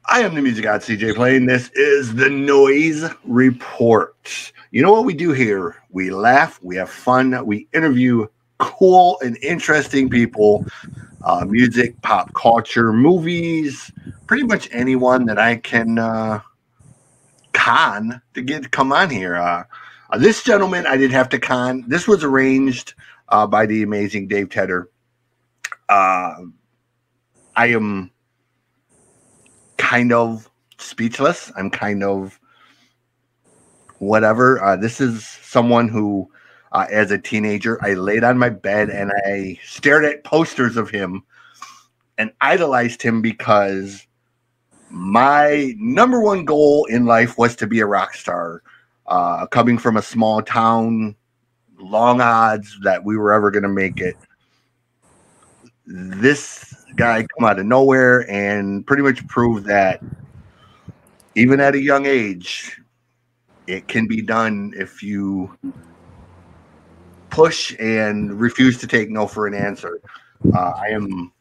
I am the music god CJ Plain. This is the Noize Report. You know what we do here? We laugh, we have fun, we interview cool and interesting people, music, pop culture, movies, pretty much anyone that I can con to get to come on here. This gentleman I didn't have to con. This was arranged by the amazing Dave Tedder. I am kind of speechless. I'm kind of whatever. This is someone who, as a teenager, I laid on my bed and I stared at posters of him and idolized him because my number one goal in life was to be a rock star. Coming from a small town, long odds that we were ever going to make it. This guy come out of nowhere and pretty much proved that even at a young age, it can be done if you push and refuse to take no for an answer. I am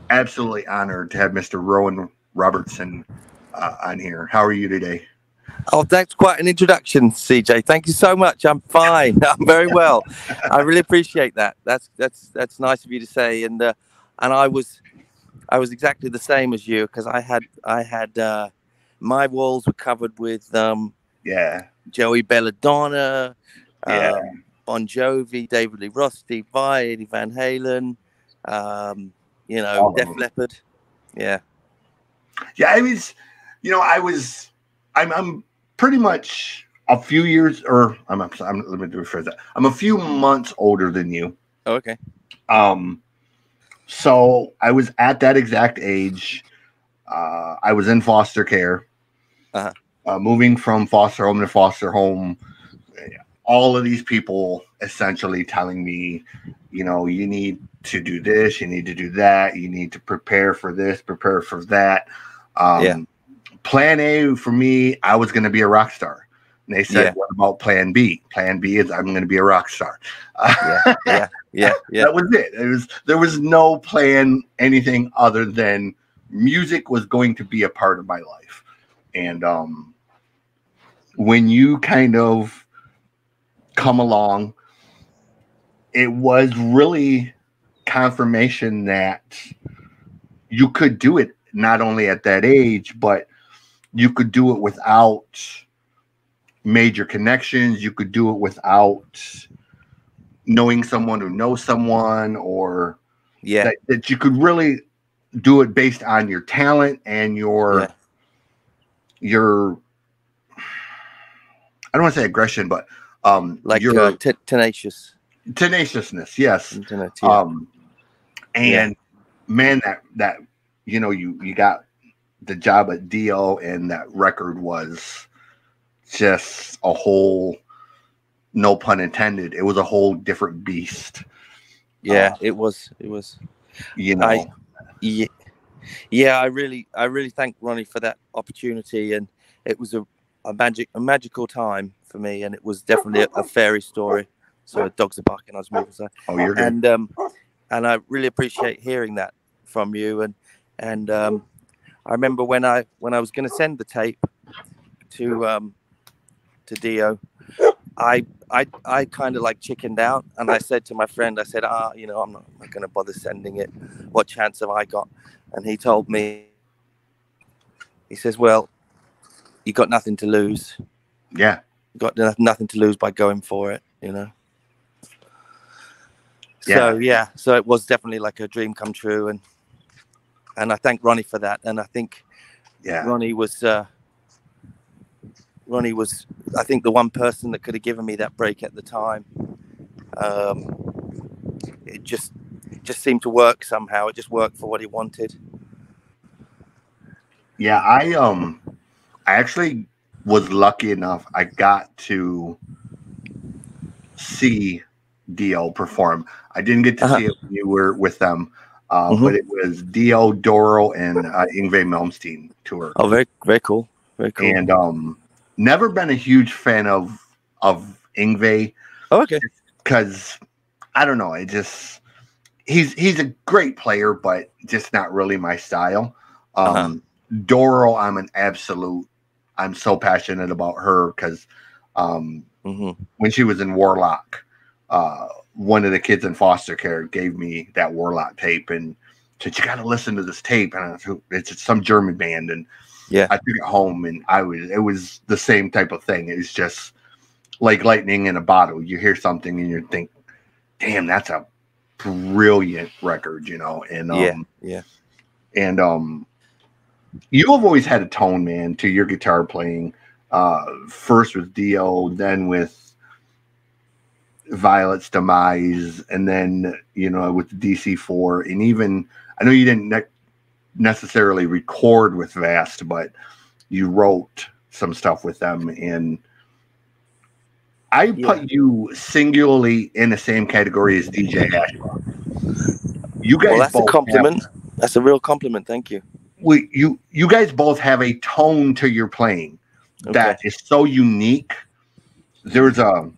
absolutely honored to have Mr. Rowan Robertson on here. How are you today? Oh, that's quite an introduction, CJ. Thank you so much. I'm fine. I'm very well. I really appreciate that. That's nice of you to say. And I was exactly the same as you because I had my walls were covered with Joey Belladonna, Bon Jovi, David Lee Roth, Steve Vai, Eddie Van Halen, Def Leppard. Yeah. I'm pretty much a few years, or let me rephrase that. I'm a few months older than you. Oh, okay. So I was at that exact age. I was in foster care, moving from foster home to foster home. All of these people essentially telling me, you need to do this, you need to do that, you need to prepare for this, prepare for that. Plan A for me, I was going to be a rock star. And they said, what about plan B? Plan B is I'm going to be a rock star. Yeah. That was it. There was no plan, anything other than music was going to be a part of my life. And when you kind of come along, it was really confirmation that you could do it not only at that age, but you could do it without major connections. You could do it without knowing someone who knows someone, or that you could really do it based on your talent and your I don't want to say aggression, but your tenaciousness. Yes. Man, that you got the job at Dio, and that record was just a whole, no pun intended, it was a whole different beast. It was I really thank Ronnie for that opportunity, and it was a magical time for me, and it was definitely a fairy story. So dogs are barking, I was moving. So you're good. And I really appreciate hearing that from you, and I remember when I was going to send the tape to Dio, I kind of like chickened out, and I said to my friend, I said, I'm not going to bother sending it. What chance have I got? And he told me, he says, well, you got nothing to lose. Yeah. You got nothing to lose by going for it, So it was definitely like a dream come true, and I thank Ronnie for that. And I think Ronnie was I think the one person that could have given me that break at the time. It just seemed to work somehow. It just worked for what he wanted. Yeah, I actually was lucky enough. I got to see Dio perform. I didn't get to see it when you were with them. But it was Dio, Doro, and Yngwie Malmsteen tour. Oh, very, very cool. Very cool. And never been a huge fan of Yngwie. Oh, okay. Because I don't know, he's a great player, but just not really my style. Doro, I'm so passionate about her because when she was in Warlock, one of the kids in foster care gave me that Warlock tape and said, you got to listen to this tape. And it's some German band. And I took it home and it was the same type of thing. It was just like lightning in a bottle. You hear something and you think, damn, that's a brilliant record, you know? And, you have always had a tone, man, to your guitar playing. First with Dio, then with Violet's Demise, and then, you know, with the DC4. And even, I know you didn't necessarily record with Vast, but you wrote some stuff with them. And I put you singularly in the same category as DJ Ashba. You guys, that's a compliment. That's a real compliment. Thank you. You guys both have a tone to your playing that is so unique. There's a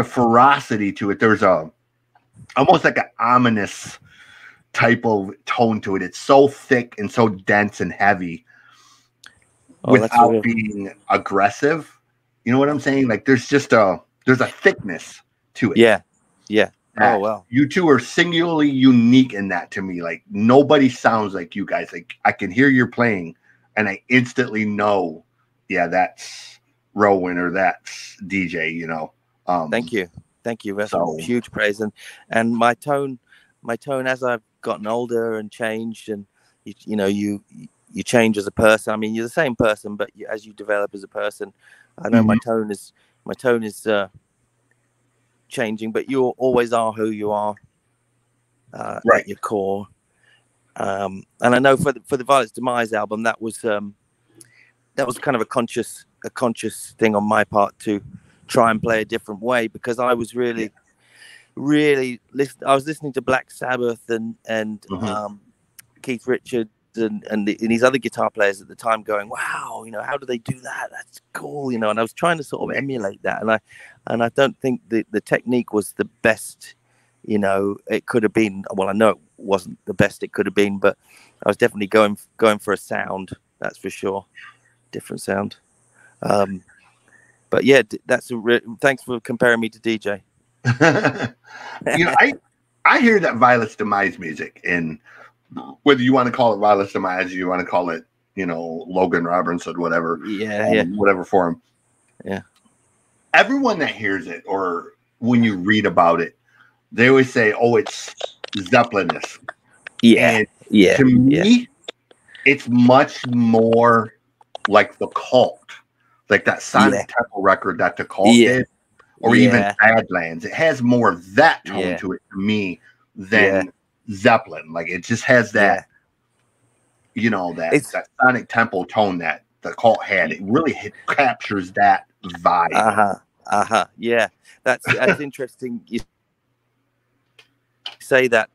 ferocity to it. There's almost like an ominous type of tone to it. It's so thick and so dense and heavy without being aggressive. You know what I'm saying? Like there's a thickness to it. Yeah. Oh, wow. You two are singularly unique in that to me. Like nobody sounds like you guys. Like I can hear you're playing and I instantly know, yeah, that's Rowan or that's DJ, you know. Thank you. That's huge praise. And my tone as I've gotten older and changed, and you change as a person. I mean, you're the same person, but as you develop as a person, I know my tone is changing, but you always are who you are at your core. And I know for the Violet's Demise album, that was kind of a conscious thing on my part to try and play a different way, because I was really listening to Black Sabbath and Keith Richards and these other guitar players at the time, going, wow, you know, how do they do that? That's cool, you know. And I was trying to sort of emulate that, and I don't think the technique was the best, you know. It could have been. Well, I know it wasn't the best it could have been, but I was definitely going for a sound. That's for sure, different sound. But yeah, thanks for comparing me to DJ. You know, I hear that Violet's Demise music, and whether you want to call it Violet's Demise, you want to call it, you know, Logan Robertson, whatever, whatever form. Yeah. Everyone that hears it, or when you read about it, they always say, "Oh, it's Zeppelin-esque." Yeah. And to me, it's much more like the Cult, like that Sonic Temple record that the Cult did, or even Badlands. It has more of that tone to it to me than Zeppelin. Like it just has that, you know, that Sonic Temple tone that the Cult had. It really captures that vibe. Yeah, that's interesting. You say that,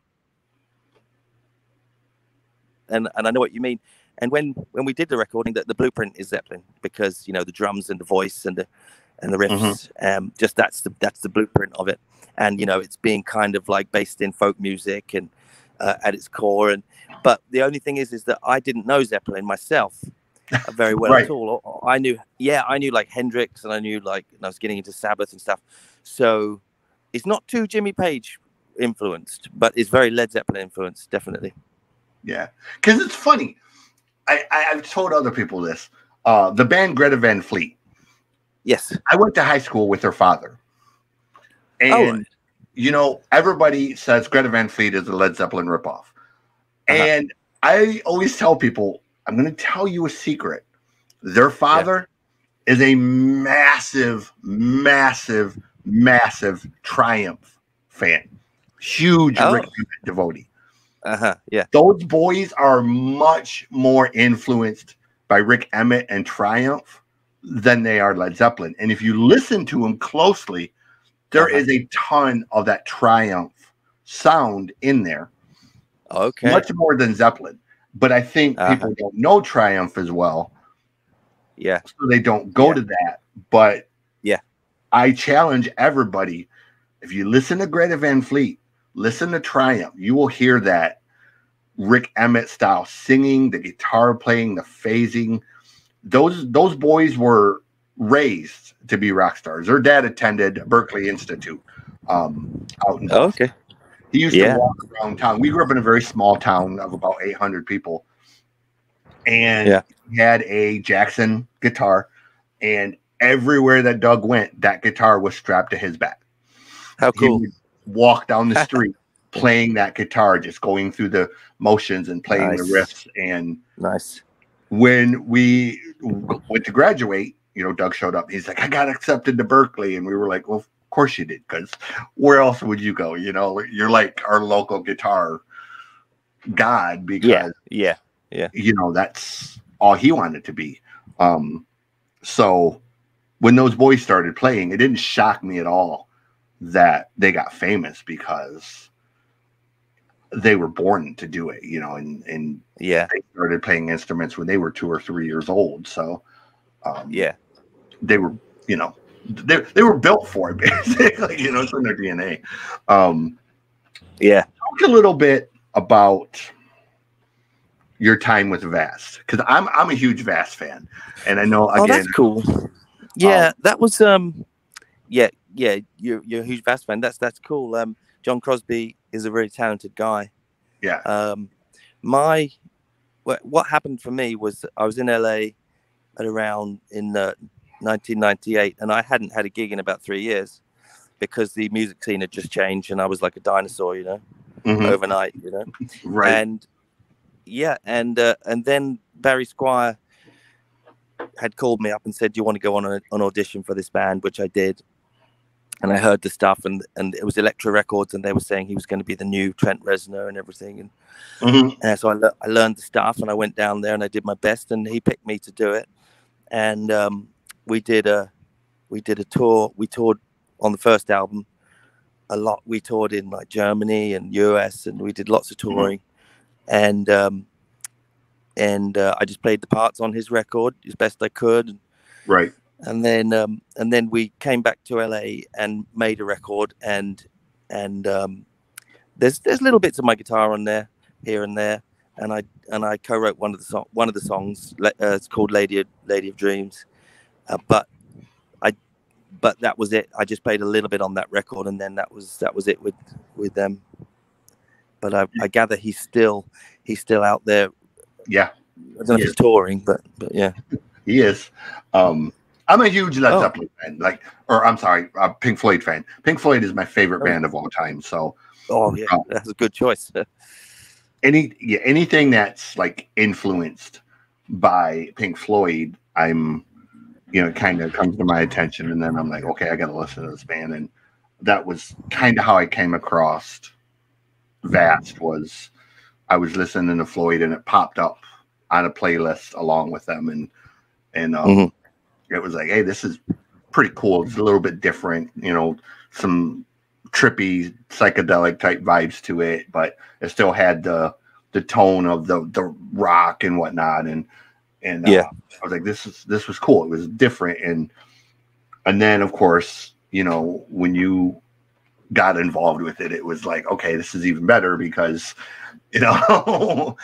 and I know what you mean. And when we did the recording, that the blueprint is Zeppelin, because, you know, the drums and the voice and the riffs, just that's the blueprint of it. And, you know, it's being kind of like based in folk music and at its core. But the only thing is that I didn't know Zeppelin myself very well at all. I knew like Hendrix, and I knew and I was getting into Sabbath and stuff. So it's not too Jimmy Page influenced, but it's very Led Zeppelin influenced, definitely. Yeah, because it's funny. I've told other people this. The band Greta Van Fleet. Yes. I went to high school with her father. And, you know, everybody says Greta Van Fleet is a Led Zeppelin ripoff. And I always tell people, I'm going to tell you a secret. Their father is a massive, massive, massive Triumph fan. Huge Rick Emmett devotee. Those boys are much more influenced by Rick Emmett and Triumph than they are Led Zeppelin. And if you listen to them closely, there is a ton of that Triumph sound in there. Okay. Much more than Zeppelin. But I think people don't know Triumph as well. Yeah. So they don't go to that. But I challenge everybody, if you listen to Greta Van Fleet, listen to Triumph. You will hear that Rick Emmett style singing, the guitar playing, the phasing. Those boys were raised to be rock stars. Their dad attended Berkeley Institute out in Boston. Okay. He used to walk around town. We grew up in a very small town of about 800 people. And he had a Jackson guitar. And everywhere that Doug went, that guitar was strapped to his back. How cool. He would walk down the street playing that guitar, just going through the motions and playing the riffs. And when we went to graduate, you know, Doug showed up. He's like, I got accepted to Berkeley. And we were like, well, of course you did, because where else would you go? You know, you're like our local guitar god, because you know, that's all he wanted to be. So when those boys started playing, it didn't shock me at all that they got famous, because they were born to do it, you know, and they started playing instruments when they were 2 or 3 years old. So they were, you know, they were built for it, basically, you know, it's in their DNA. Talk a little bit about your time with Vast, because I'm a huge Vast fan, and I know again. Oh, that's cool. Yeah, that was you're a huge Vast fan. That's cool. John Crosby is a very talented guy. Yeah. What happened for me was I was in LA at around in 1998, and I hadn't had a gig in about 3 years, because the music scene had just changed, and I was like a dinosaur, you know, overnight, you know. Right. And then Barry Squire had called me up and said, do you want to go on an audition for this band, which I did. And I heard the stuff, and it was Elektra Records, and they were saying he was going to be the new Trent Reznor and everything. And so I learned the stuff, and I went down there and I did my best, and he picked me to do it. And we did a tour. We toured on the first album a lot. We toured in like Germany and US, and we did lots of touring. And I just played the parts on his record as best I could. Right. And then we came back to LA and made a record, and there's little bits of my guitar on there here and there, and I co-wrote one of the songs. It's called Lady of Dreams, but that was it. I just played a little bit on that record, and then that was it with them. But I gather he's still out there. Yeah, I don't know if he's touring, but yeah, he is. I'm a huge Led Zeppelin fan, Pink Floyd fan. Pink Floyd is my favorite band of all time. So, that's a good choice. Anything that's like influenced by Pink Floyd, I'm, you know, kind of comes to my attention, and then I'm like, okay, I got to listen to this band, and that was kind of how I came across Vast. Was I was listening to Floyd, and it popped up on a playlist along with them, and it was like, hey, this is pretty cool. It's a little bit different, you know, some trippy psychedelic type vibes to it, but it still had the tone of the rock and whatnot. And I was like, this was cool. It was different. And then of course, you know, when you got involved with it, it was like, okay, this is even better, because, you know,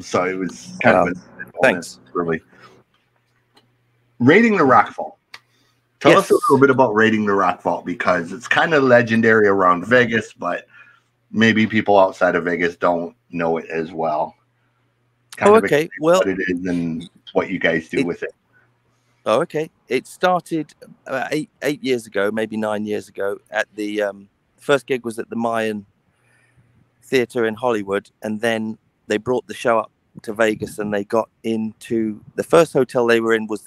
so it was kind of a thanks. Really. Raiding the Rock Vault. Tell us a little bit about Raiding the Rock Vault, because it's kind of legendary around Vegas, but maybe people outside of Vegas don't know it as well. Well, what it is and what you guys do with it. Oh, okay. It started 8 years ago, maybe 9 years ago. At the first gig was at the Mayan Theater in Hollywood, and then they brought the show up to Vegas, and they got into the first hotel they were in was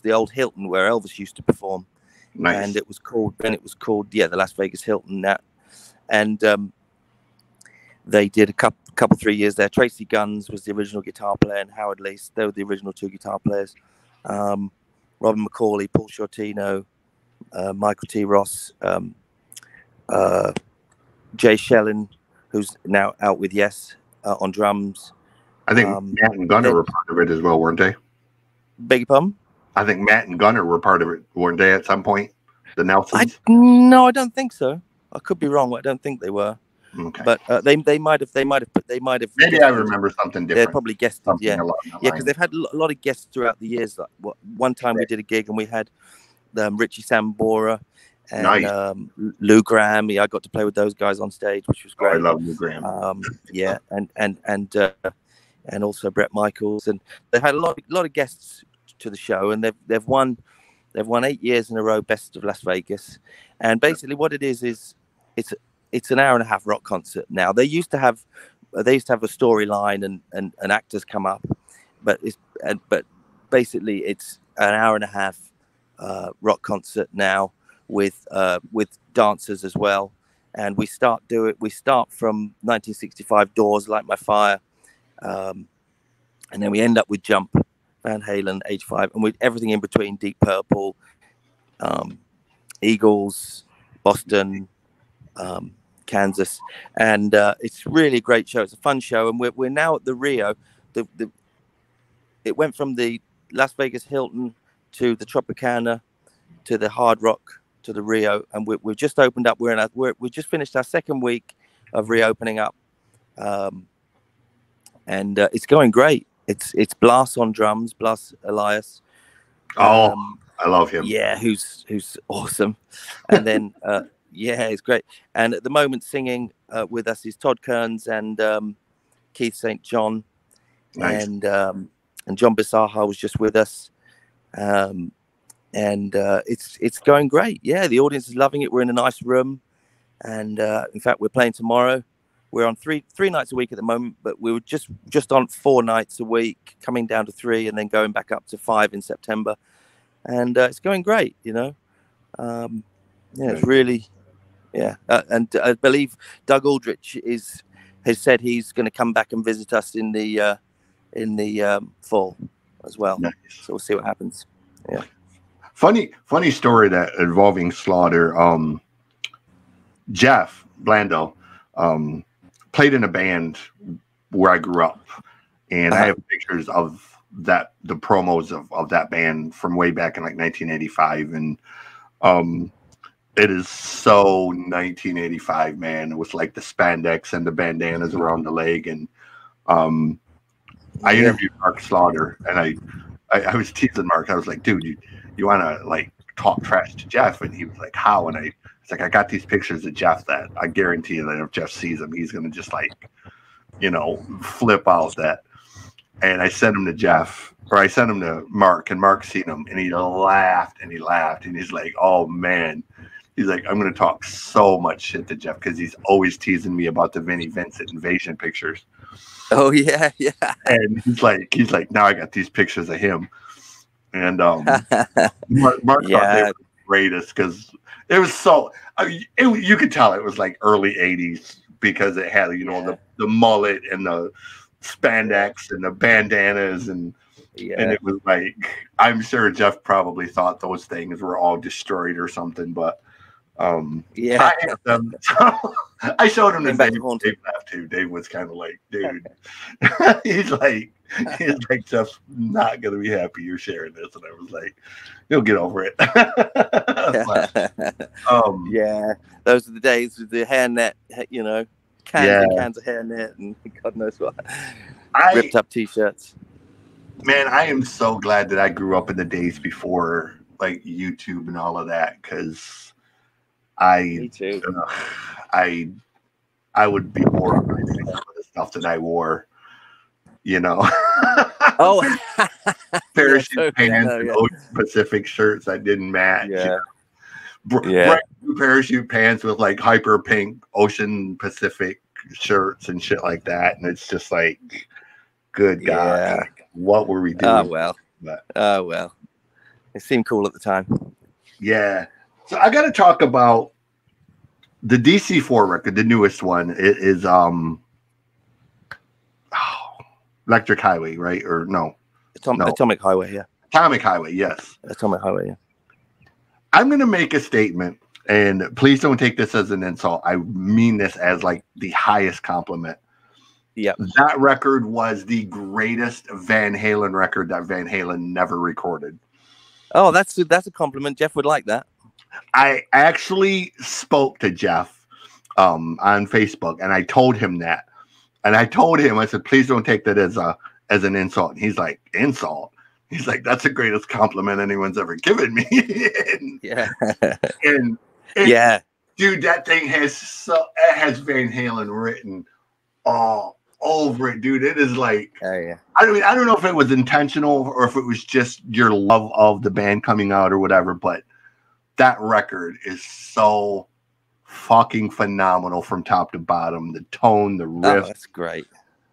the old Hilton where Elvis used to perform. Nice. And it was called the Las Vegas Hilton now. And they did a couple 3 years there. Tracy Guns was the original guitar player, and Howard Leese, they were the original 2 guitar players. Robin McCauley, Paul Shortino, Michael T. Ross, Jay Shellin, who's now out with Yes on drums. I think Matt and Gunnar were part of it as well, weren't they? Beg your pardon? I think Matt and Gunnar were part of it, weren't they, at some point? The Nelsons? No, I don't think so. I could be wrong, but I don't think they were. Okay. But they might have Maybe I remember something different. They're probably guested, something yeah, along that yeah, line. because they've had a lot of guests throughout the years. Like one time we did a gig and we had Richie Sambora and Nice. Lou Graham. I got to play with those guys on stage, which was Oh, I great. love Lou Graham. Yeah, and also Brett Michaels, and they've had a lot of guests to the show, and they've won 8 years in a row Best of Las Vegas. And basically what it is it's an hour and a half rock concert now. They used to have a storyline and actors come up, but basically it's an hour and a half rock concert now with dancers as well. And we start from 1965 Doors, Light My Fire, and then we end up with Jump, Van Halen, Age 5, and with everything in between: Deep Purple, Eagles, Boston, Kansas, and it's really a great show. It's a fun show, and we're now at the Rio. It went from the Las Vegas Hilton to the Tropicana to the Hard Rock to the Rio, and we've just opened up. We just finished our second week of reopening up, and it's going great. It's Blas on drums, Blas Elias. I love him. Yeah, who's awesome. And then yeah, it's great. And at the moment, singing with us is Todd Kearns and Keith St. John. Nice. And John Bisaha was just with us. And it's going great. Yeah, the audience is loving it. We're in a nice room, and in fact, we're playing tomorrow. We're on three nights a week at the moment, but we were just on 4 nights a week, coming down to 3, and then going back up to 5 in September. And it's going great, you know. Yeah, it's really, yeah. And I believe Doug Aldrich has said he's going to come back and visit us in the fall as well. Nice. So we'll see what happens. Yeah. Funny story that involving Slaughter. Jeff Blando played in a band where I grew up, and I have pictures of the promos of that band from way back in like 1985, and it is so 1985, man. It was like the spandex and the bandanas around the leg, and I interviewed Mark Slaughter, and I was teasing Mark. I was like, dude, you want to like talk trash to Jeff? And he was like, how? And it's like, I got these pictures of Jeff that I guarantee you that if Jeff sees them, he's going to just like, you know, flip out that. And I sent him to Jeff, or I sent him to Mark, and Mark seen him, and he laughed, and he's like, oh man. He's like, I'm going to talk so much shit to Jeff because he's always teasing me about the Vinnie Vincent Invasion pictures. Oh yeah, yeah. And he's like, now I got these pictures of him. And Mark thought they were the greatest because it was so. You could tell it was like early '80s because it had the mullet and the spandex and the bandanas and it was like, I'm sure Jeff probably thought those things were all destroyed or something, but I had them. So I showed him to Dave. Dave laughed too. Dave was kind of like, dude, he's like Jeff's not gonna be happy you're sharing this, and I was like, you'll get over it. Yeah, those are the days with the hairnet, you know, cans and cans of hairnet, and God knows what. Ripped up t-shirts. Man, I am so glad that I grew up in the days before like YouTube and all of that, because Me too. I would be horrified with the stuff that I wore, you know. Oh, parachute pants and Ocean Pacific shirts that didn't match. Yeah, bright blue parachute pants with like hyper pink Ocean Pacific shirts and shit like that, and it's just like, good God, what were we doing? Oh well, it seemed cool at the time. Yeah. So I got to talk about the DC4 record, the newest one. It is Electric Highway, right? Or no? Atomic Highway, yeah. Atomic Highway, yes. Atomic Highway, yeah. I'm going to make a statement, and please don't take this as an insult. I mean this as like the highest compliment. Yeah. That record was the greatest Van Halen record that Van Halen never recorded. Oh, that's a compliment. Jeff would like that. I actually spoke to Jeff on Facebook, and I told him that. And I told him, I said, please don't take that as an insult. And he's like, insult? He's like, that's the greatest compliment anyone's ever given me. Yeah. and Yeah. Dude, that thing has Van Halen written all over it, dude. It is like, Oh yeah. I don't know if it was intentional or if it was just your love of the band coming out or whatever, but that record is so fucking phenomenal from top to bottom. The tone, the riff. Oh, that's great.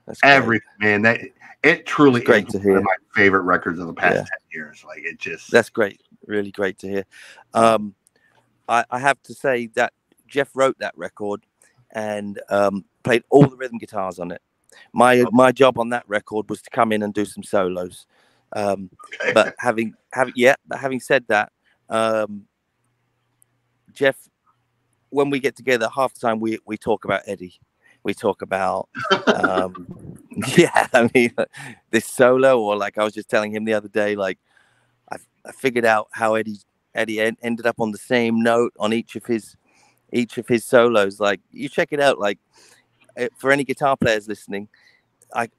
That's everything, man. That it truly great is to hear. one of my favorite records of the past 10 years. Like it just that's great. Really great to hear. I have to say that Jeff wrote that record and played all the rhythm guitars on it. My job on that record was to come in and do some solos. But having said that, Jeff, when we get together, half the time we talk about Eddie. We talk about this solo, or like I was just telling him the other day, like I figured out how Eddie ended up on the same note on each of his solos. Like you check it out. Like for any guitar players listening, I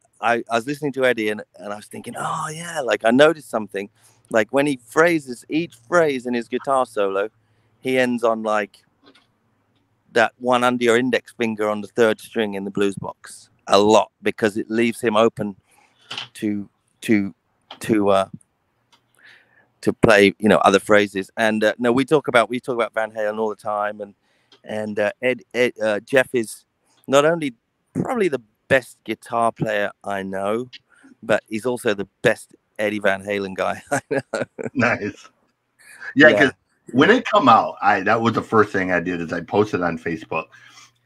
was listening to Eddie and I was thinking, oh yeah, like I noticed something. Like when he phrases each phrase in his guitar solo, he ends on like that one under your index finger on the third string in the blues box a lot, because it leaves him open to play, other phrases. And no, we talk about Van Halen all the time, and Jeff is not only probably the best guitar player I know, but he's also the best Eddie Van Halen guy I know. Nice. Yeah, because when it come out, that was the first thing I did is I posted on Facebook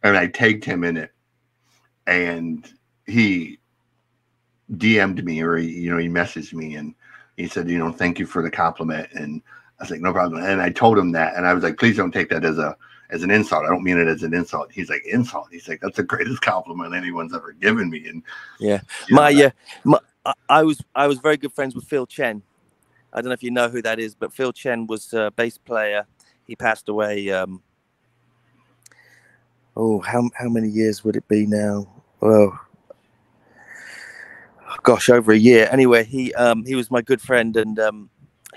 and I tagged him in it, and he DM'd me, or he messaged me and he said, thank you for the compliment. And I was like, no problem. And I told him that, and I was like, please don't take that as an insult. I don't mean it as an insult. He's like, insult? He's like, that's the greatest compliment anyone's ever given me. And I was very good friends with Phil Chen. I don't know if you know who that is, but Phil Chen was a bass player. He passed away. How many years would it be now? Oh, gosh, over a year. Anyway, he was my good friend, and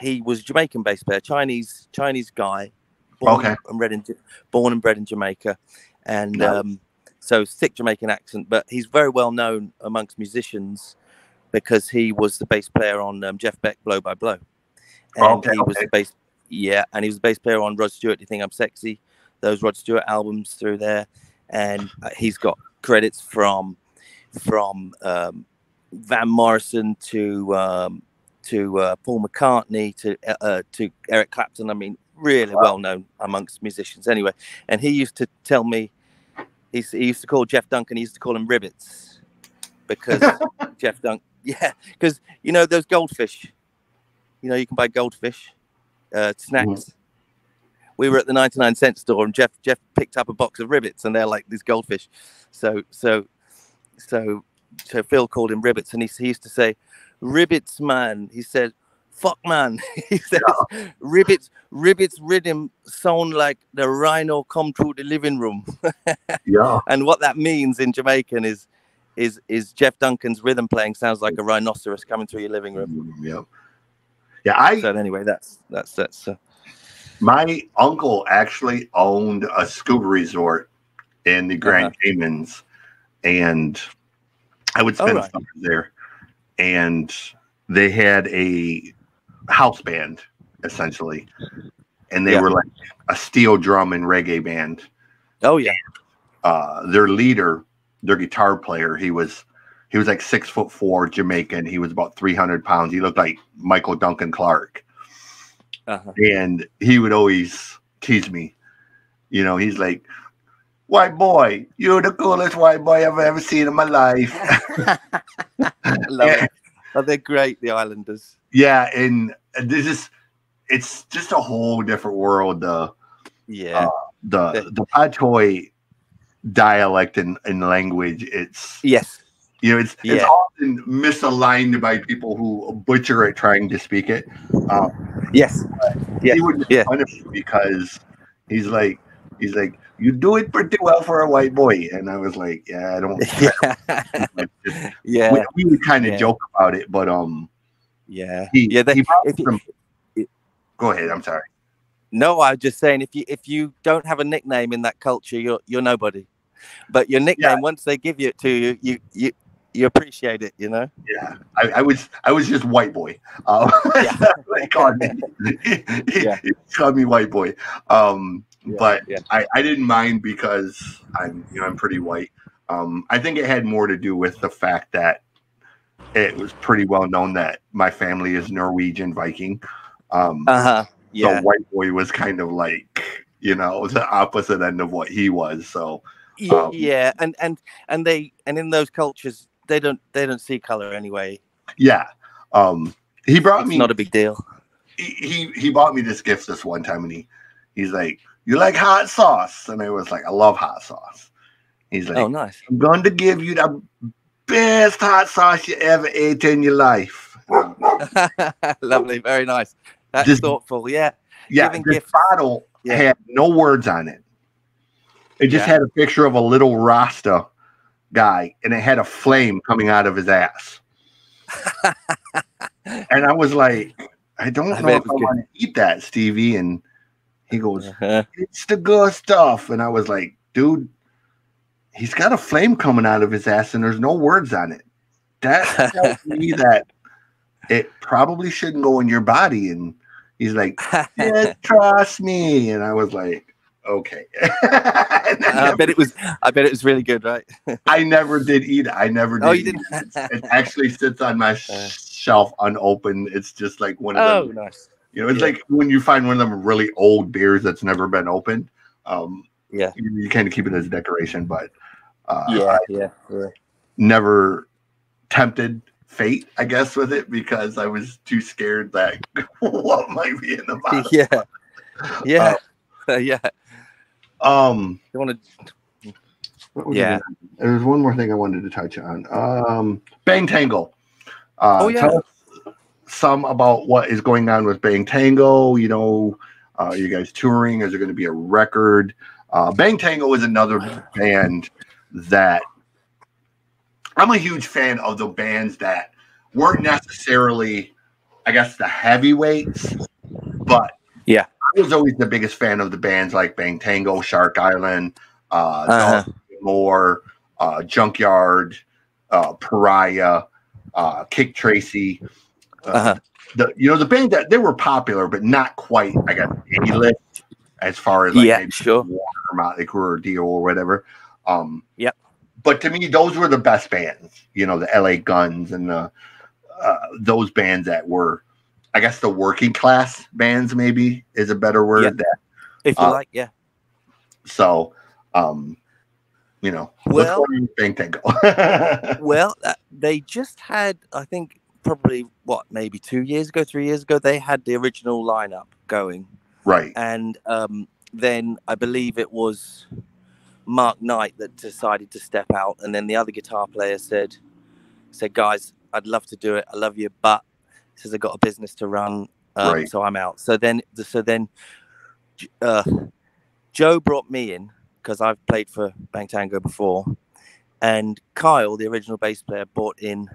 he was a Jamaican bass player, Chinese guy, born and bred in Jamaica, and so thick Jamaican accent. But he's very well known amongst musicians because he was the bass player on Jeff Beck Blow by Blow, and he was the bass, and he was the bass player on Rod Stewart, Do You Think I'm Sexy? Those Rod Stewart albums through there, and he's got credits from Van Morrison to Paul McCartney to Eric Clapton. I mean, really well known amongst musicians. Anyway, and he used to tell me, he used to call Jeff Duncan. He used to call him Ribbits because Jeff Duncan. Yeah, because those goldfish. You can buy goldfish snacks. Mm-hmm. We were at the 99-cent store, and Jeff picked up a box of Ribbits, and they're like these goldfish. So Phil called him Ribbits, and he used to say, "Ribbits, man." He said, "Fuck, man." He says, "Ribbits rhythm sound like the rhino come through the living room." Yeah. And what that means in Jamaican is Jeff Duncan's rhythm playing sounds like a rhinoceros coming through your living room. Yeah. Yeah. So anyway, that's. My uncle actually owned a scuba resort in the Grand Caymans, and I would spend summers there. And they had a house band, essentially, and they were like a steel drum and reggae band. Oh yeah. Their leader, their guitar player, he was like 6'4", Jamaican. He was about 300 pounds. He looked like Michael Duncan Clark. And he would always tease me. He's like, "White boy, you're the coolest white boy I've ever seen in my life." Love it. Oh, they're great, the Islanders. Yeah, and it's just a whole different world. The Patois dialect and language. It's it's often misaligned by people who butcher it trying to speak it. He would punish me because he's like, you do it pretty well for a white boy. And I was like, yeah, I don't. Yeah, we would kind of joke about it, but yeah. he brought If you, some. Go ahead. I'm sorry. no, I was just saying, if you don't have a nickname in that culture, you're nobody. But your nickname, once they give it to you, you appreciate it, you know. Yeah, I was just white boy. Yeah, They called me. He called me white boy. But I didn't mind because I'm pretty white. I think it had more to do with the fact that it was pretty well known that my family is Norwegian Viking. So white boy was kind of like, the opposite end of what he was. So yeah, and in those cultures they don't see color anyway. Yeah. He brought me. It's not a big deal. He bought me this gift this one time, and he's like, "You like hot sauce?" And I was like, "I love hot sauce." He's like, "Oh, nice. I'm going to give you the best hot sauce you ever ate in your life." Lovely, very nice. That's thoughtful. Yeah. Giving gifts. Bottle had no words on it. It just had a picture of a little Rasta guy, and it had a flame coming out of his ass. And I was like, I don't know if I want to eat that, Stevie. And he goes, it's the good stuff. And I was like, dude, he's got a flame coming out of his ass and there's no words on it. That tells me that it probably shouldn't go in your body. And he's like, yeah, trust me. And I was like, okay. I bet it was really good, right? I never did eat it. I never did. Oh, you didn't? It actually sits on my shelf unopened. It's just like one of them. Nice. It's like when you find one of them really old beers that's never been opened. You kind of keep it as a decoration, but never tempted fate, I guess, with it because I was too scared that what might be in the bottom. Yeah. You want to? There's one more thing I wanted to touch on. Bangtango. Tell us some about what is going on with Bangtango. You guys touring? Is there going to be a record? Bangtango is another band that I'm a huge fan of. The bands that weren't necessarily, I guess, the heavyweights, but I was always the biggest fan of the bands like Bangtango, Shark Island, More, Junkyard, Pariah, Kick Tracy. The band that they were popular, but not quite, I guess, A-list as far as Motley Crue or Dio or whatever. But to me, those were the best bands. The LA Guns and those bands that were, I guess, the working class bands maybe is a better word. If you like, So, Bangtango. Well, they just had, I think, probably maybe 3 years ago, they had the original lineup going. Right. And then I believe it was Mark Knight that decided to step out, and then the other guitar player said, guys, I'd love to do it. I love you, but says I got a business to run, so I'm out. So then Joe brought me in because I've played for Bangtango before, and Kyle, the original bass player, brought in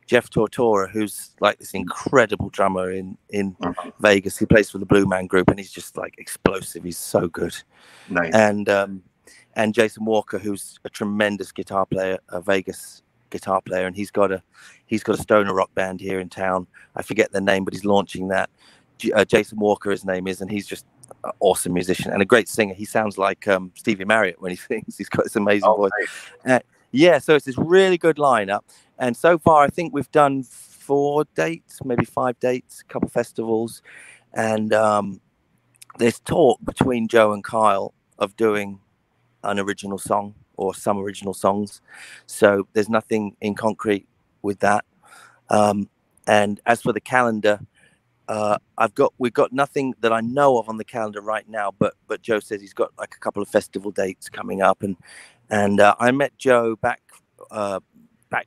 Jeff Tortora, who's like this incredible drummer in Vegas. He plays for the Blue Man Group, and he's just like explosive. He's so good. Nice. And Jason Walker, who's a tremendous guitar player, a Vegas guitar player, and he's got a stoner rock band here in town. I forget the name, but he's launching that. Jason Walker, his name is, and he's just an awesome musician and a great singer. He sounds like Stevie Marriott when he sings. He's got this amazing voice. Nice. So it's this really good lineup. And so far, I think we've done 4 dates, maybe 5 dates, a couple festivals, and there's talk between Joe and Kyle of doing an original song or some original songs. So there's nothing in concrete with that. And as for the calendar, we've got nothing that I know of on the calendar right now, but Joe says he's got like a couple of festival dates coming up, and I met Joe back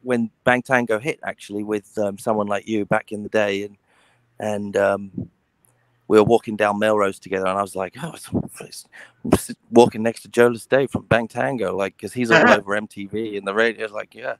when Bangtango hit, actually, with someone like you back in the day, and we were walking down Melrose together, and I was like, oh, I'm walking next to Joe Lestat from Bangtango, like, because he's all over MTV and the radio. Like, yeah.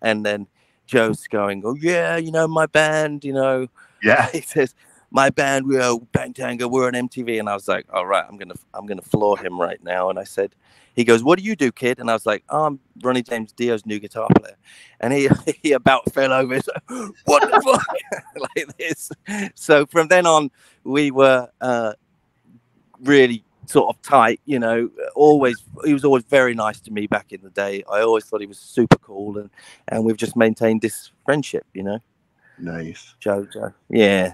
And then Joe's going, oh yeah, you know, my band, you know, Yeah. he says, my band, we are Bangtango, we're on MTV. And I was like, all right, I'm gonna floor him right now. And I said, he goes, what do you do, kid? And I was like, oh, I'm Ronnie James Dio's new guitar player. And he about fell over. He's like, what the fuck? Like this. So from then on, we were really sort of tight, you know. He was always very nice to me back in the day. I always thought he was super cool, and we've just maintained this friendship, you know. Nice. Joe. Yeah.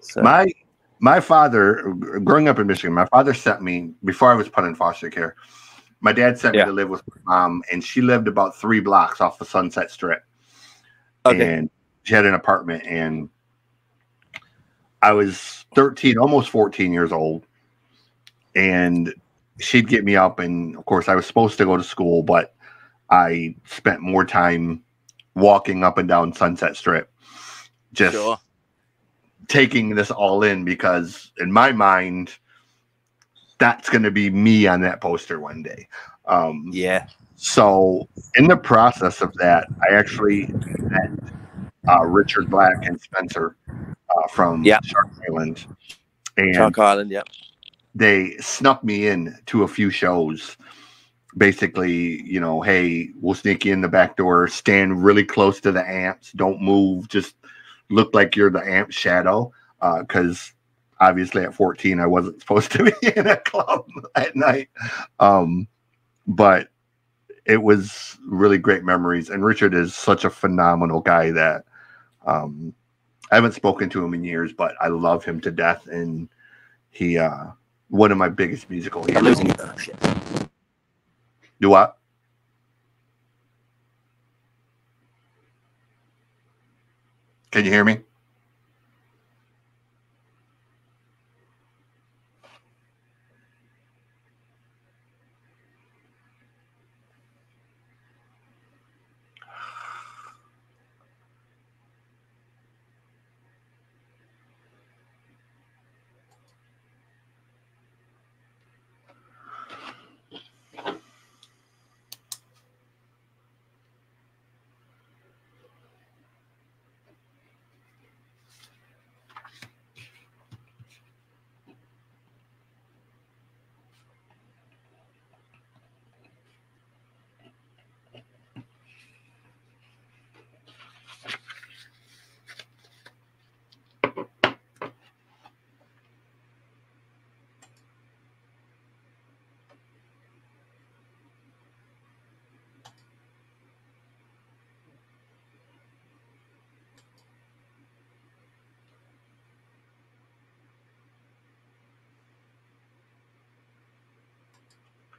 So. My father, growing up in Michigan, my father sent me, before I was put in foster care, my dad sent me to live with my mom, and she lived about 3 blocks off the Sunset Strip. Okay. And she had an apartment, and I was 13, almost 14 years old. And she'd get me up, and of course I was supposed to go to school, but I spent more time walking up and down Sunset Strip, just taking this all in, because in my mind, that's going to be me on that poster one day. Yeah. So in the process of that, I actually met Richard Black and Spencer from Shark Island. And Shark Island, they snuck me in to a few shows. Basically, you know, hey, we'll sneak you in the back door, stand really close to the amps, don't move, just look like you're the amp shadow. Because obviously at 14, I wasn't supposed to be in a club at night. But it was really great memories. And Richard is such a phenomenal guy that I haven't spoken to him in years, but I love him to death. And he, one of my biggest musical heroes. Do what? Can you hear me?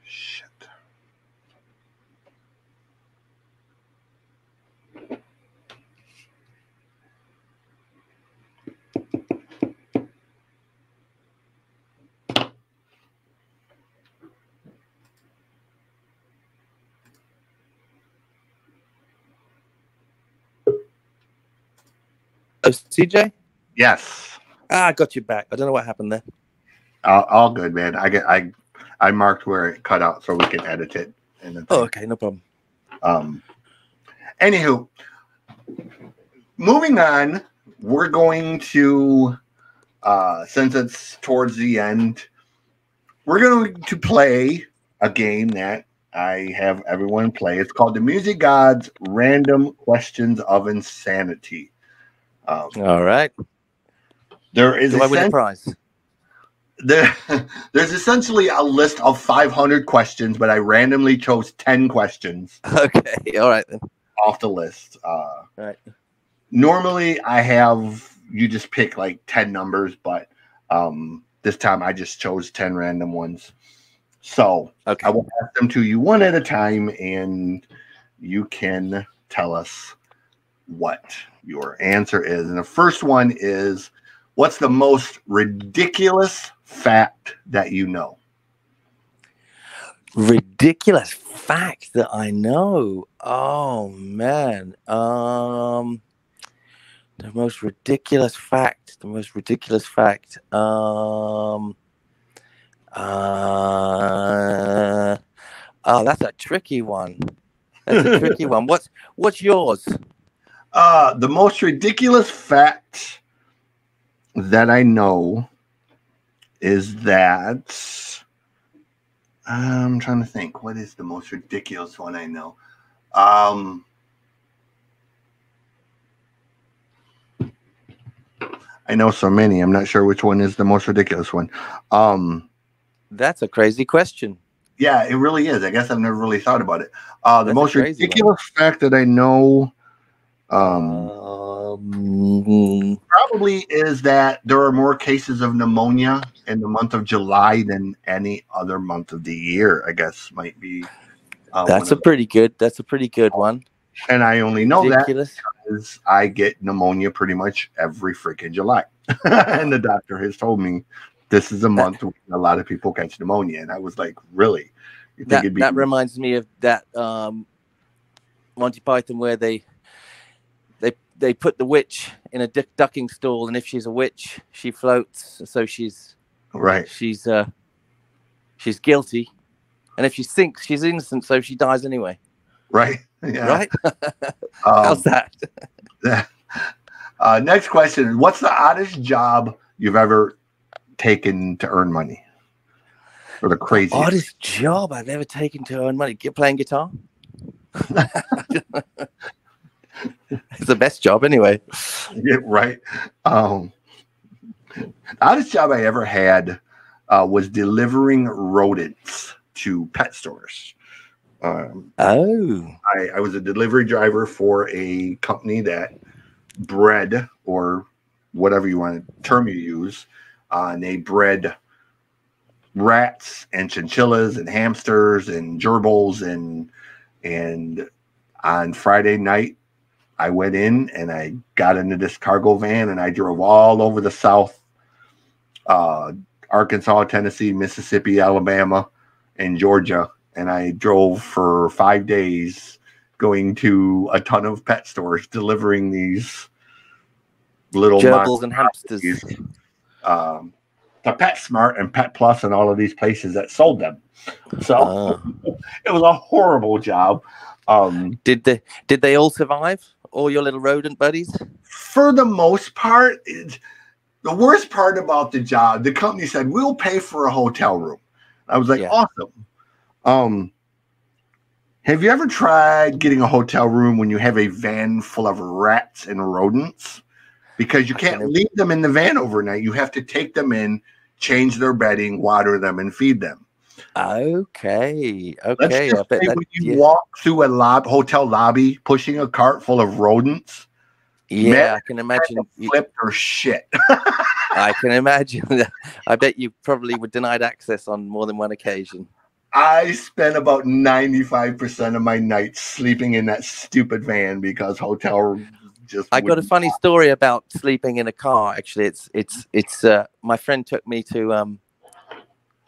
Shit. Oh, CJ? Yes. I got you back. I don't know what happened there. All good, man. I marked where it cut out so we can edit it. Okay, no problem. Anywho, moving on, we're going to, since it's towards the end, we're going to play a game that I have everyone play. It's called the Music Gods Random Questions of Insanity. All right. There is. Do I win a prize? There's essentially a list of 500 questions, but I randomly chose 10 questions. Okay, all right then. Off the list. All right. Normally, I have you just pick like 10 numbers, but this time I just chose 10 random ones. So I will ask them to you one at a time, and you can tell us what your answer is. And the first one is, what's the most ridiculous fact that you know? Ridiculous fact that I know. Oh man. The most ridiculous fact. The most ridiculous fact. Oh, that's a tricky one. That's a tricky one. What's yours? The most ridiculous fact that I know is that I'm trying to think. What is the most ridiculous one I know? I know so many. I'm not sure which one is the most ridiculous one. That's a crazy question. Yeah, it really is. I guess I've never really thought about it. The most ridiculous fact that I know probably is that there are more cases of pneumonia in the month of July than any other month of the year, I guess might be. That's a pretty good one. And I only know that because I get pneumonia pretty much every freaking July. And the doctor has told me this is a month where a lot of people catch pneumonia. And I was like, really? You think that reminds me of that Monty Python where they put the witch in a ducking stool, and if she's a witch, she floats. So she's right. She's guilty, and if she sinks, she's innocent. So she dies anyway. Right. Yeah. Right. How's that? Next question: what's the oddest job you've ever taken to earn money? Or the craziest oddest job I've ever taken to earn money? Playing guitar. It's the best job anyway. Yeah, right. The oddest job I ever had was delivering rodents to pet stores. I was a delivery driver for a company that bred, or whatever you want to term you use, and they bred rats and chinchillas and hamsters and gerbils, and on Friday night I went in and I got into this cargo van and I drove all over the South, Arkansas, Tennessee, Mississippi, Alabama, and Georgia. And I drove for 5 days going to a ton of pet stores, delivering these little gerbils and hamsters. To PetSmart and Pet Plus and all of these places that sold them. So it was a horrible job. Did they all survive? All your little rodent buddies? For the most part. The worst part about the job, the company said, we'll pay for a hotel room. I was like, awesome. Have you ever tried getting a hotel room when you have a van full of rats and rodents? Because you can't leave them in the van overnight. You have to take them in, change their bedding, water them, and feed them. Okay. Let's just say when you walk through a hotel lobby pushing a cart full of rodents. Yeah, I can imagine. Flipped or shit. I can imagine. I bet you probably were denied access on more than one occasion. I spent about 95% of my nights sleeping in that stupid van because hotel just. I got a funny story about sleeping in a car. Actually, it's my friend took me to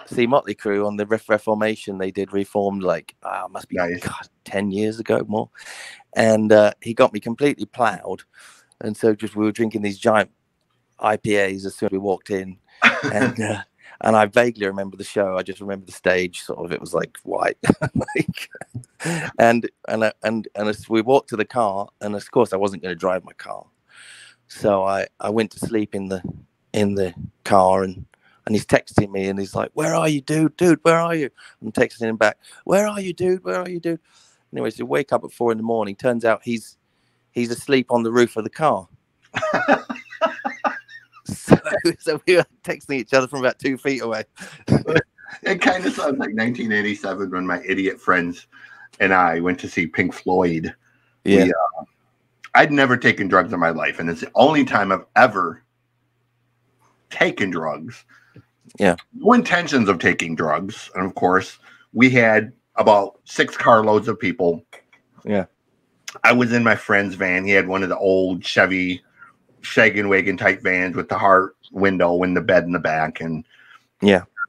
see Motley Crue on the Reformation. They did Reformed must be 10 years ago more, and he got me completely plowed, and so we were drinking these giant IPAs as soon as we walked in, and I vaguely remember the show. I just remember the stage, sort of. It was like white, and as we walked to the car, and of course I wasn't going to drive my car, so I went to sleep in the car, and he's texting me, and he's like, "Where are you, dude? Dude, where are you?" I'm texting him back, "Where are you, dude? Where are you, dude?" Anyway, so wake up at 4 a.m. Turns out he's asleep on the roof of the car. So we were texting each other from about 2 feet away. It kind of sounds like 1987 when my idiot friends and I went to see Pink Floyd. Yeah. I'd never taken drugs in my life, and it's the only time I've ever taken drugs. Yeah. No intentions of taking drugs. And of course, we had about 6 carloads of people. Yeah. I was in my friend's van. He had one of the old Chevy shaggin' wagon type vans with the heart window and the bed in the back, and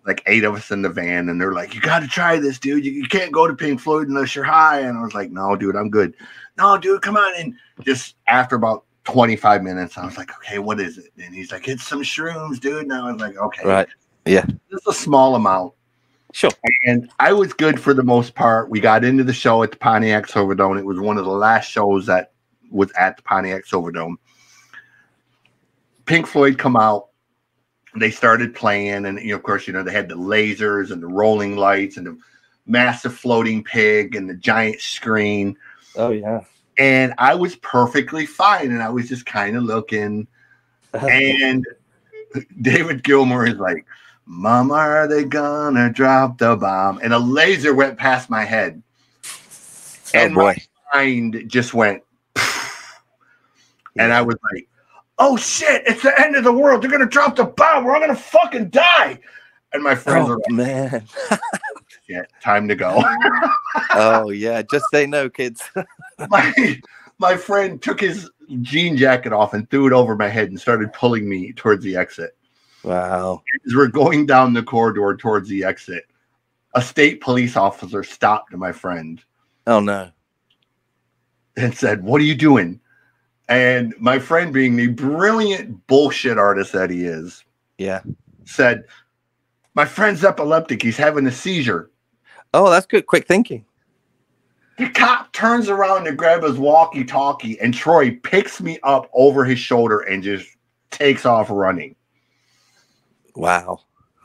like 8 of us in the van, and they're like, "You got to try this, dude. You can't go to Pink Floyd unless you're high." And I was like, "No, dude, I'm good." "No, dude, come on." And just after about 25 minutes. I was like, okay, what is it? And he's like, it's some shrooms, dude. And I was like, okay. Right. Yeah. Just a small amount. Sure. And I was good for the most part. We got into the show at the Pontiac Silverdome. It was one of the last shows that was at the Pontiac Silverdome. Pink Floyd come out. They started playing, and of course, they had the lasers and the rolling lights and the massive floating pig and the giant screen. Oh yeah. And I was perfectly fine, and I was just kind of looking. And David Gilmour is like, "Mama, are they gonna drop the bomb?" And a laser went past my head, and my mind just went. And I was like, "Oh shit! It's the end of the world. They're gonna drop the bomb. We're all gonna fucking die." And my friends are like, "Man, shit, time to go." Oh yeah, just say no, kids. my friend took his jean jacket off and threw it over my head and started pulling me towards the exit. Wow. As we're going down the corridor towards the exit, a state police officer stopped my friend. Oh no. And said, "What are you doing?" And my friend, being the brilliant bullshit artist that he is, said, "My friend's epileptic. He's having a seizure." Oh, that's good. Quick thinking. The cop turns around to grab his walkie-talkie, and Troy picks me up over his shoulder and just takes off running. Wow.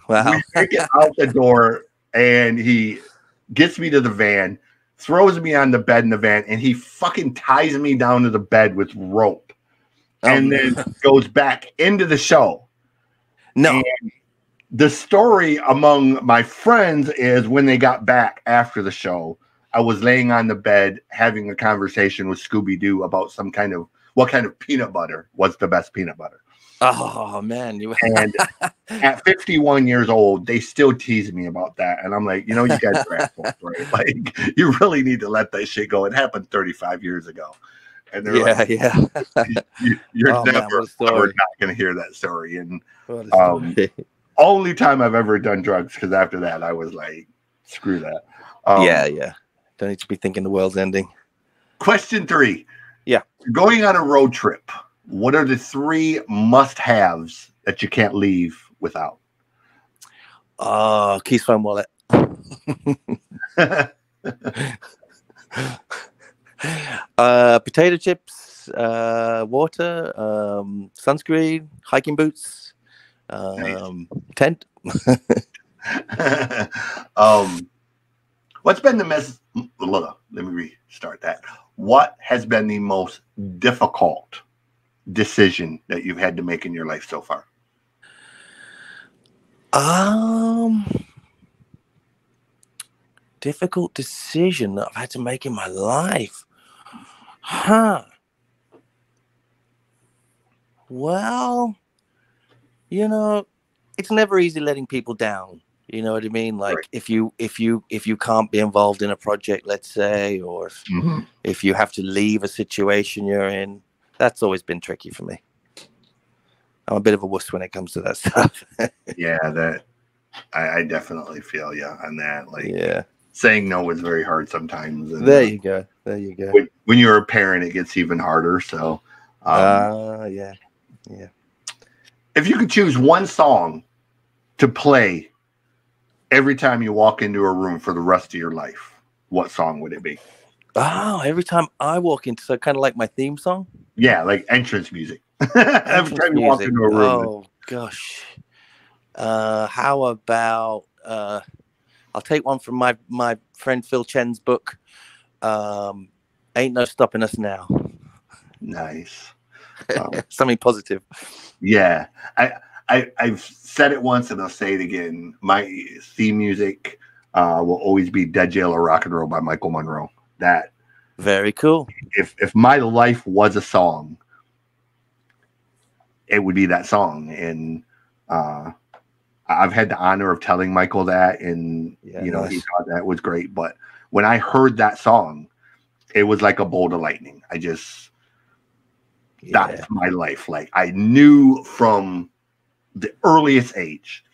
Wow. We take it out the door, and he gets me to the van, throws me on the bed in the van, and he fucking ties me down to the bed with rope. And then goes back into the show. No. And the story among my friends is when they got back after the show, I was laying on the bed having a conversation with Scooby-Doo about what kind of peanut butter was the best peanut butter. Oh man. And at 51 years old, they still tease me about that. And I'm like, you guys are assholes, right? Like, you really need to let that shit go. It happened 35 years ago. And they're like, you're never not going to hear that story. And only time I've ever done drugs, because after that, I was like, screw that. Yeah. Don't need to be thinking the world's ending. Question 3. Yeah. Going on a road trip, what are the 3 must-haves that you can't leave without? Keys, phone, wallet. Potato chips, water, sunscreen, hiking boots, tent. What's been the let me restart that. What has been the most difficult decision that you've had to make in your life so far? Difficult decision that I've had to make in my life. Well, it's never easy letting people down. You know what I mean? Like, right. if you can't be involved in a project, let's say, or if you have to leave a situation you're in, that's always been tricky for me. I'm a bit of a wuss when it comes to that stuff. Yeah, that I definitely feel you on that. Like, saying no is very hard sometimes. And, there you go. When you're a parent, it gets even harder. So, yeah. If you could choose one song to play every time you walk into a room for the rest of your life, what song would it be? Oh, every time I walk into, so kind of like my theme song? Yeah, like entrance music. Every time you walk into a room. Oh, gosh. How about, I'll take one from my friend Phil Chen's book, Ain't No Stopping Us Now. Nice. Something positive. Yeah. I've said it once and I'll say it again. My theme music will always be Dead Jail or Rock and Roll by Michael Monroe. That very cool. If my life was a song, it would be that song. And I've had the honor of telling Michael that, and nice. He thought that was great. But when I heard that song, it was like a bolt of lightning. That's my life. Like, I knew from the earliest age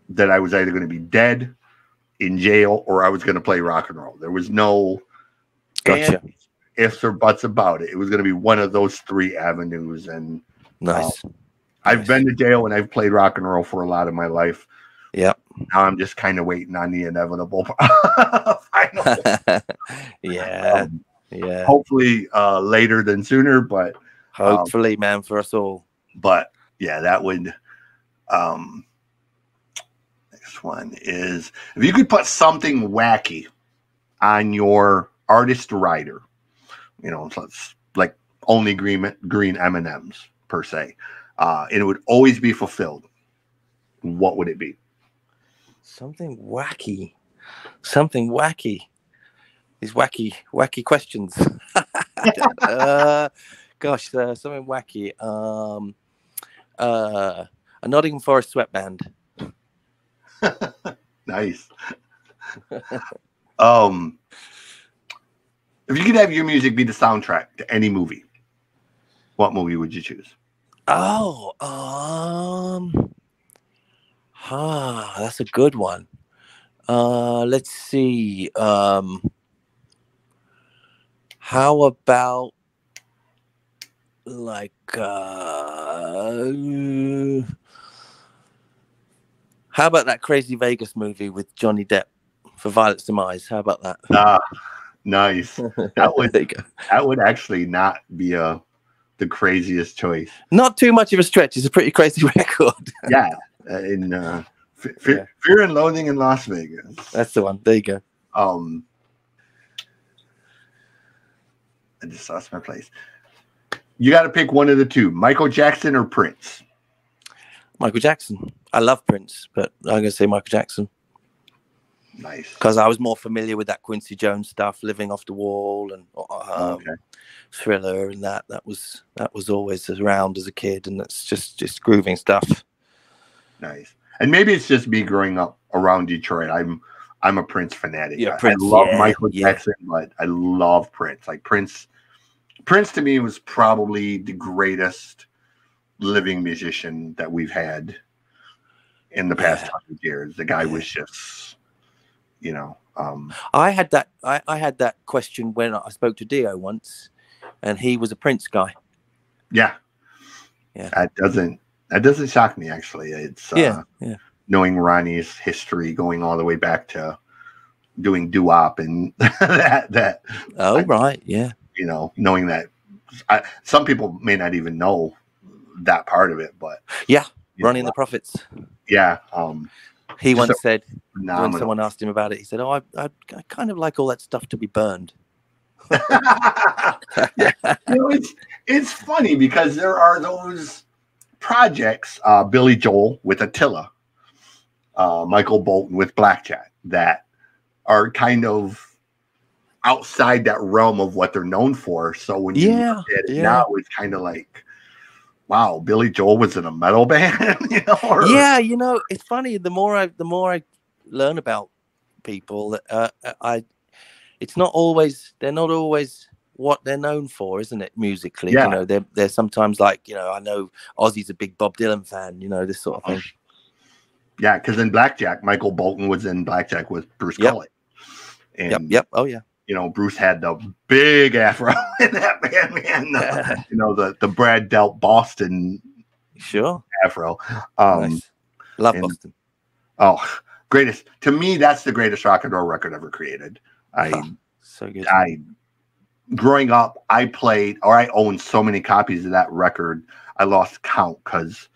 that I was either going to be dead, in jail, or I was going to play rock and roll. There was no. Gotcha. ifs or buts about it. It was going to be one of those three avenues. And Nice. I've been to jail and I've played rock and roll for a lot of my life. Yep. Now I'm just kind of waiting on the inevitable final. Yeah. Hopefully later than sooner, but hopefully, man, for us all. But yeah, that would. Next one is, if you could put something wacky on your artist rider, you know, so it's like only green M&Ms per se, and it would always be fulfilled. What would it be? Something wacky. These wacky questions. Gosh, something wacky. A Nottingham Forest sweatband. Nice. If you could have your music be the soundtrack to any movie, what movie would you choose? That's a good one. Let's see. How about like how about that Crazy Vegas movie with Johnny Depp for Violet's Demise? How about that? Nice. That would actually not be the craziest choice. Not too much of a stretch. It's a pretty crazy record. Yeah. In Fear and Loathing in Las Vegas. That's the one. There you go. I just lost my place. You got to pick one of the two, Michael Jackson or Prince. Michael Jackson. I love Prince, but I'm going to say Michael Jackson. Nice. Because I was more familiar with that Quincy Jones stuff, Living Off the Wall and Thriller, and that was always around as a kid, and that's just grooving stuff. Nice. And maybe it's just me growing up around Detroit. I'm a Prince fanatic. Yeah, Prince, I love Michael Jackson, but I love Prince. Like Prince to me was probably the greatest living musician that we've had in the past 100 years. The guy was just, you know. I had that question when I spoke to Dio once, and he was a Prince guy. Yeah. That doesn't shock me, actually. It's knowing Ronnie's history, going all the way back to doing doo-wop and that. Oh, right, yeah. You know, knowing that some people may not even know that part of it, but Ronnie and the Prophets. Yeah. He once said, phenomenal. when someone asked him about it, he said, "Oh, I kind of like all that stuff to be burned." You know, it's funny because there are those projects, Billy Joel with Attila, Michael Bolton with Blackjack, that are kind of outside that realm of what they're known for. So when you look at it now, it's kind of like, wow, Billy Joel was in a metal band, you know? You know, it's funny. The more I learn about people, they're not always what they're known for, isn't it? Musically, you know, they're sometimes like, you know, I know Ozzy's a big Bob Dylan fan, you know, this sort of thing. Yeah, because in Blackjack, Michael Bolton was in Blackjack with Bruce Kulick. And Oh yeah. You know, Bruce had the big afro in that band, man. You know, the Brad Delp Boston afro. Nice. Love Boston. Oh, greatest. To me, that's the greatest rock and roll record ever created. So good. Growing up, I owned so many copies of that record, I lost count because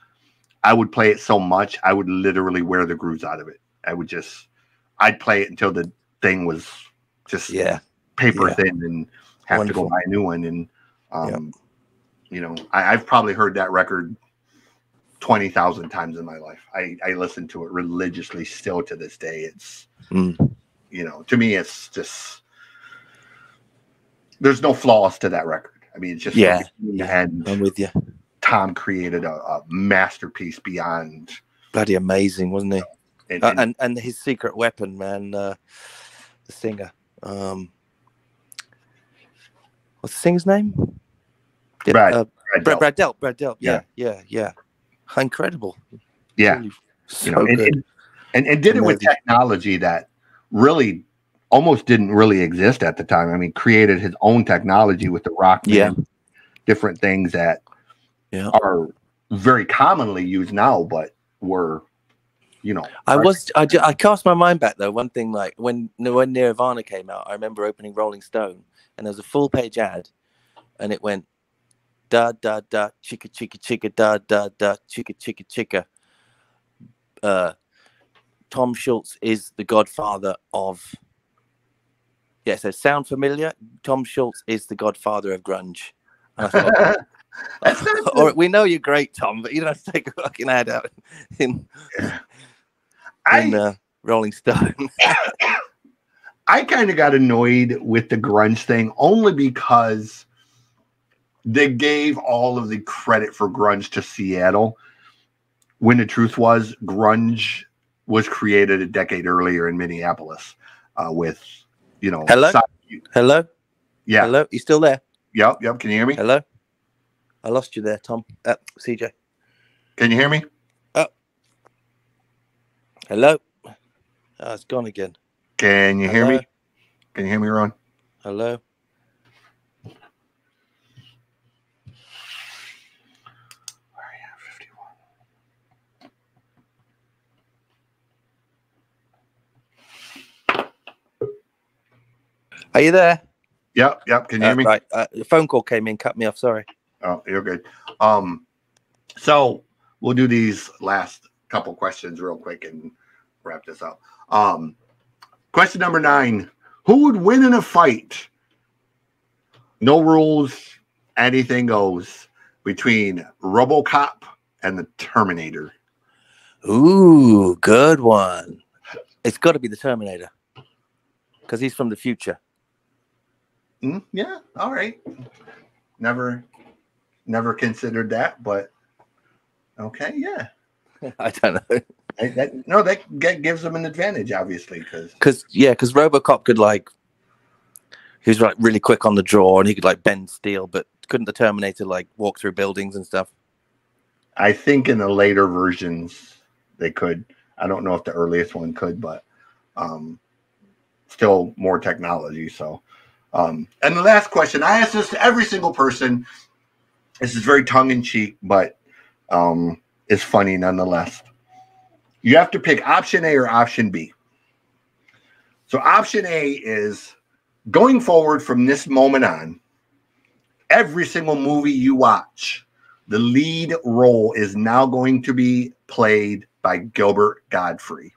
I would play it so much, I would literally wear the grooves out of it. I'd play it until the thing was just paper thin and have to go buy a new one. And, you know, I've probably heard that record 20,000 times in my life. I listen to it religiously still to this day. It's, you know, to me, it's just, there's no flaws to that record. I mean, it's just, and I'm with you. Tom created a masterpiece beyond. Bloody amazing, wasn't he? And his secret weapon, man, the singer. What's the singer's name? Brad Delp. Brad Delp. Yeah. Incredible. Yeah. Really so good. And did it with technology that really almost didn't really exist at the time. I mean, created his own technology with the rock band, different things that are very commonly used now, but were, you know. I cast my mind back though. One thing, like when Nirvana came out, I remember opening Rolling Stone and there was a full page ad, and it went da da da chicka chicka chicka da da da chicka chicka chicka. Tom Schultz is the godfather of. Yeah, so sound familiar? Tom Schultz is the godfather of grunge. And I thought, or we know you're great, Tom, but you don't have to take a fucking ad out in Rolling Stone. I kind of got annoyed with the grunge thing only because they gave all of the credit for grunge to Seattle, when the truth was grunge was created a decade earlier in Minneapolis with, you know. Hello? Yeah. Hello? You still there? Yep. Can you hear me? Hello? I lost you there, Tom. CJ. Can you hear me? Oh. Hello? Oh, it's gone again. Can you hear me? Can you hear me, Ron? Hello? Are you there? Yep. Can you hear me? Right. The phone call came in, cut me off. Sorry. Oh, you're good. So we'll do these last couple questions real quick and wrap this up. Question number 9: who would win in a fight? No rules, anything goes, between RoboCop and the Terminator. Ooh, good one. It's got to be the Terminator because he's from the future. Yeah, all right. Never considered that, but okay, yeah. I don't know. That gives them an advantage, obviously, because RoboCop could he was like really quick on the draw and he could like bend steel, but couldn't the Terminator like walk through buildings and stuff? I think in the later versions they could. I don't know if the earliest one could, but still more technology. So. And the last question, I asked this to every single person. This is very tongue-in-cheek, but it's funny nonetheless. You have to pick option A or option B. So option A is, going forward from this moment on, every single movie you watch, the lead role is now going to be played by Gilbert Gottfried.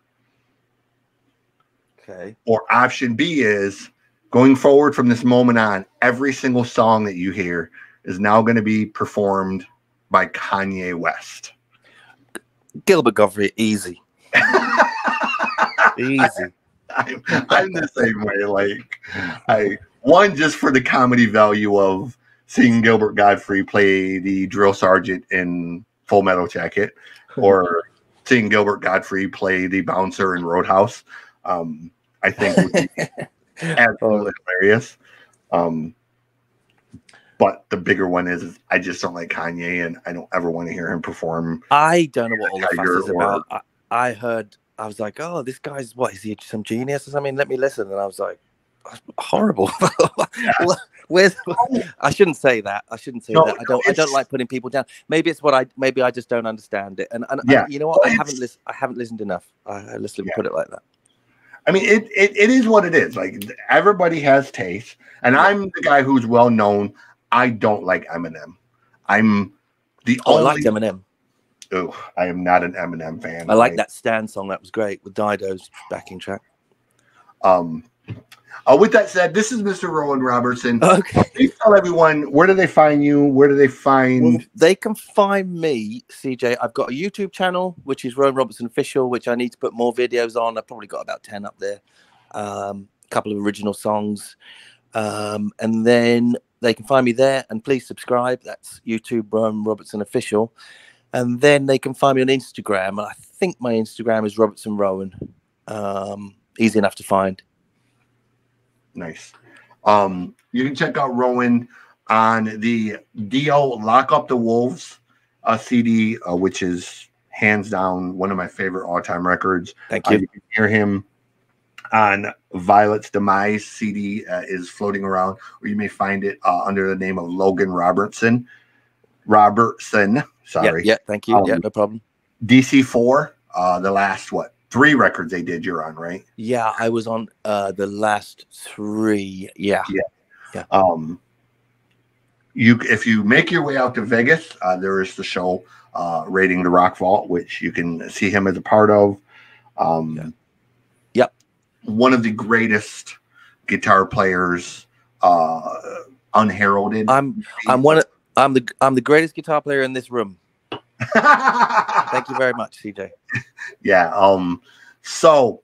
Okay. Or option B is, going forward from this moment on, every single song that you hear is now going to be performed by Kanye West. Gilbert Gottfried, easy. Easy. I'm the same way. One, just for the comedy value of seeing Gilbert Gottfried play the drill sergeant in Full Metal Jacket, or seeing Gilbert Gottfried play the bouncer in Roadhouse. I think would be absolutely hilarious. But the bigger one is I just don't like Kanye, and I don't ever want to hear him perform. I don't know what all the fuss is about. I heard, I was like, oh, this guy's, what, is he some genius or something? Let me listen. And I was like, horrible. I shouldn't say that. I don't like putting people down. Maybe it's maybe I just don't understand it. And you know what? I haven't listened enough. I listened, put it like that. I mean, it is what it is. Like, everybody has taste, and I'm the guy who's well known. I don't like Eminem. I'm the only. I liked Eminem. Oh, I am not an Eminem fan. I like that Stan song. That was great with Dido's backing track. With that said, this is Mr. Rowan Robertson. Okay. Please tell everyone, where do they find you? Where do they find? Well, they can find me, CJ. I've got a YouTube channel, which is Rowan Robertson Official, which I need to put more videos on. I've probably got about 10 up there. A couple of original songs. And then they can find me there, and please subscribe. That's YouTube, Rowan Robertson Official. And then they can find me on Instagram. And I think my Instagram is Robertson Rowan. Easy enough to find. Nice. You can check out Rowan on the Dio Lock Up the Wolves CD, which is hands down one of my favorite all-time records. Thank you. You can hear him on Violet's Demise CD is floating around, or you may find it under the name of Logan Robertson. Sorry. Yeah, thank you. Yeah, no problem. DC4, the last, 3 records they did, you're on, right? Yeah, I was on the last 3. Yeah. If you make your way out to Vegas, there is the show Raiding the Rock Vault, which you can see him as a part of. One of the greatest guitar players, unheralded. I'm the greatest guitar player in this room. Thank you very much, CJ. Yeah. So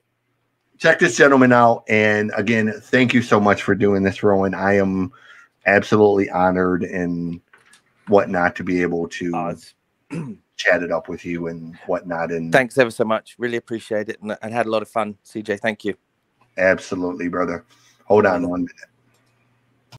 check this gentleman out, and again, thank you so much for doing this, Rowan. I am absolutely honored and whatnot to be able to chat it up with you and whatnot. And thanks ever so much. Really appreciate it, and had a lot of fun, CJ. Thank you. Absolutely, brother. Hold on 1 minute.